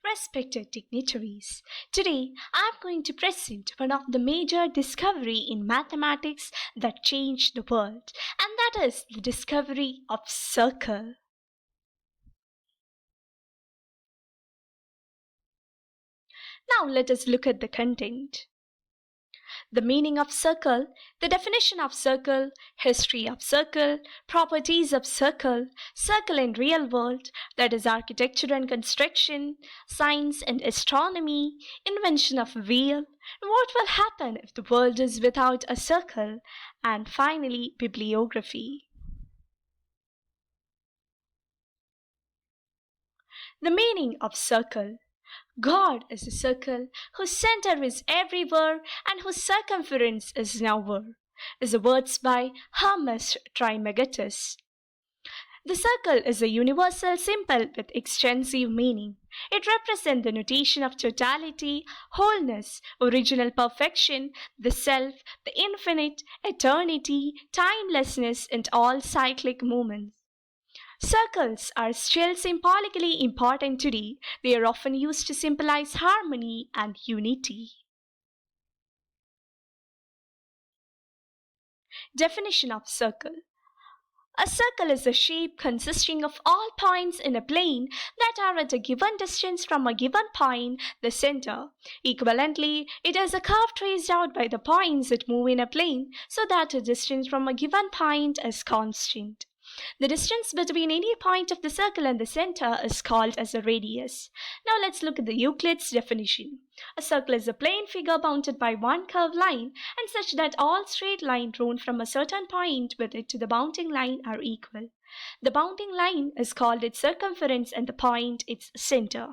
Respected dignitaries, today I am going to present one of the major discovery in mathematics that changed the world, and that is the discovery of circle. Now let us look at the content. The meaning of circle, the definition of circle, history of circle, properties of circle, circle in real world, that is architecture and construction, science and astronomy, invention of wheel, what will happen if the world is without a circle, and finally bibliography. The meaning of circle. God is a circle whose center is everywhere and whose circumference is nowhere, is the words by Hermes Trismegistus. The circle is a universal symbol with extensive meaning. It represents the notation of totality, wholeness, original perfection, the self, the infinite, eternity, timelessness, and all cyclic moments. Circles are still symbolically important today. They are often used to symbolize harmony and unity. Definition of circle. A circle is a shape consisting of all points in a plane that are at a given distance from a given point, the center. Equivalently, it is a curve traced out by the points that move in a plane so that the distance from a given point is constant. The distance between any point of the circle and the center is called as a radius. Now let's look at the Euclid's definition. A circle is a plane figure bounded by one curved line and such that all straight lines drawn from a certain point with it to the bounding line are equal. The bounding line is called its circumference and the point its center.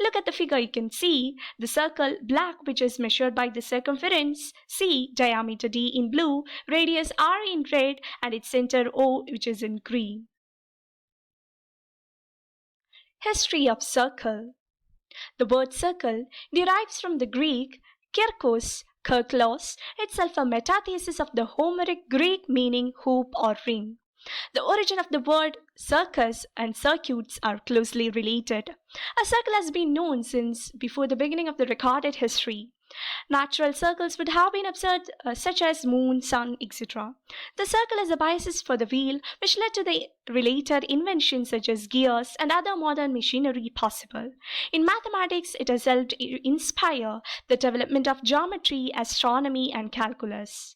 Look at the figure, you can see the circle black, which is measured by the circumference C, diameter D in blue, radius R in red, and its center O, which is in green. History of circle. The word circle derives from the Greek kirkos, kirklos, itself a metathesis of the Homeric Greek meaning hoop or ring. The origin of the word circus and circuits are closely related. A circle has been known since before the beginning of the recorded history. Natural circles would have been observed such as moon, sun, etc. The circle is a basis for the wheel, which led to the related inventions such as gears and other modern machinery possible. In mathematics, it has helped inspire the development of geometry, astronomy, and calculus.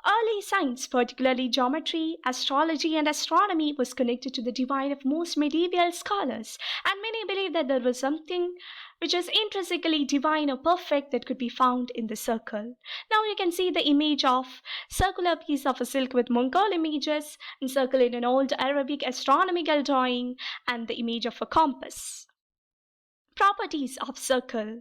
Early science, particularly geometry, astrology, and astronomy, was connected to the divine of most medieval scholars, and many believed that there was something which is intrinsically divine or perfect that could be found in the circle. Now you can see the image of circular piece of a silk with Mongol images encircled in an old Arabic astronomical drawing and the image of a compass. Properties of circle.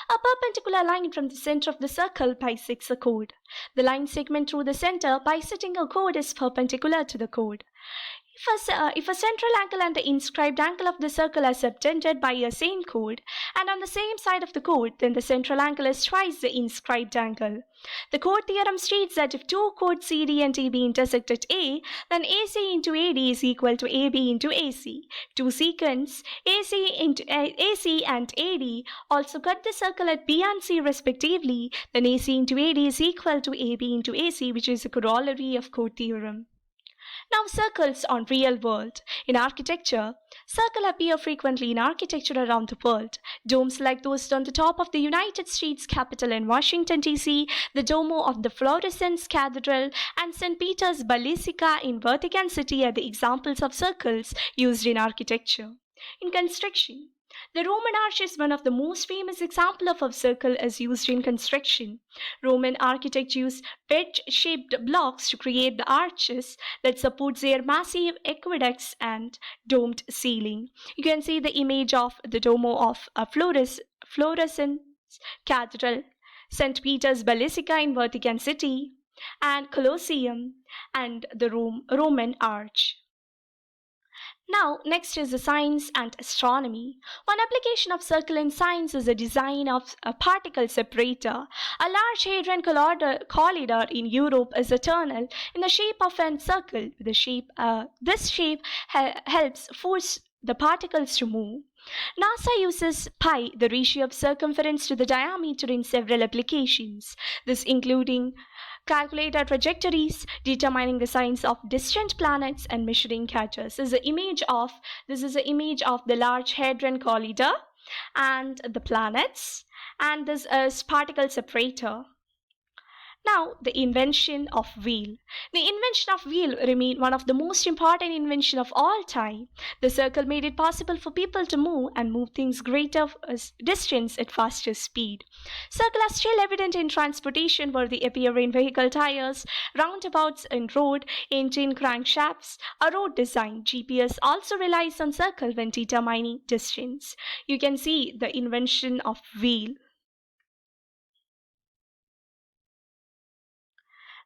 A perpendicular line from the center of the circle bisects a chord. The line segment through the center bisecting a chord is perpendicular to the chord. If a central angle and the inscribed angle of the circle are subtended by a same chord and on the same side of the chord, then the central angle is twice the inscribed angle. The chord theorem states that if two chords CD and AB intersect at A, then AC into AD is equal to AB into AC. Two sequents AC and AD also cut the circle at B and C respectively, then AC into AD is equal to AB into AC, which is a corollary of chord theorem. Now circles on real world. In architecture, circles appear frequently in architecture around the world. Domes like those on the top of the United States Capitol in Washington, D.C., the Duomo of the Florence Cathedral, and St. Peter's Basilica in Vatican City are the examples of circles used in architecture. In construction, the Roman arch is one of the most famous examples of a circle as used in construction. Roman architects used wedge-shaped blocks to create the arches that support their massive aqueducts and domed ceiling. You can see the image of the Duomo of Florence Cathedral, St. Peter's Basilica in Vatican City, and Colosseum, and the Roman arch. Now, next is the science and astronomy. One application of circle in science is the design of a particle separator. A large hadron collider in Europe is a tunnel in the shape of a circle. This shape helps force the particles to move. NASA uses pi, the ratio of circumference to the diameter, in several applications, this including calculator trajectories, determining the signs of distant planets, and measuring catches. This is an image of the Large Hadron Collider and the planets, and this is particle separator. Now, the invention of wheel. The invention of wheel remained one of the most important inventions of all time. The circle made it possible for people to move things greater distance at faster speed. Circle are still evident in transportation, where they appear in vehicle tires, roundabouts and road engine crankshafts. A road design GPS also relies on circle when determining distance. You can see the invention of wheel.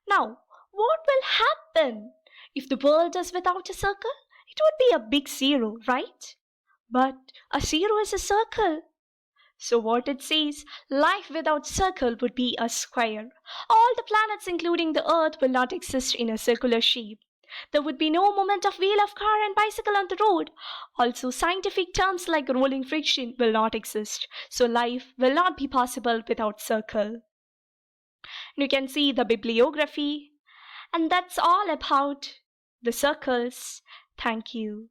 Now, what will happen if the world is without a circle? It would be a big zero, right? But a zero is a circle. So what it says, life without circle would be a square. All the planets, including the Earth, will not exist in a circular shape. There would be no movement of wheel of car and bicycle on the road. Also, scientific terms like rolling friction will not exist. So life will not be possible without circle. You can see the bibliography, and that's all about the circles. Thank you.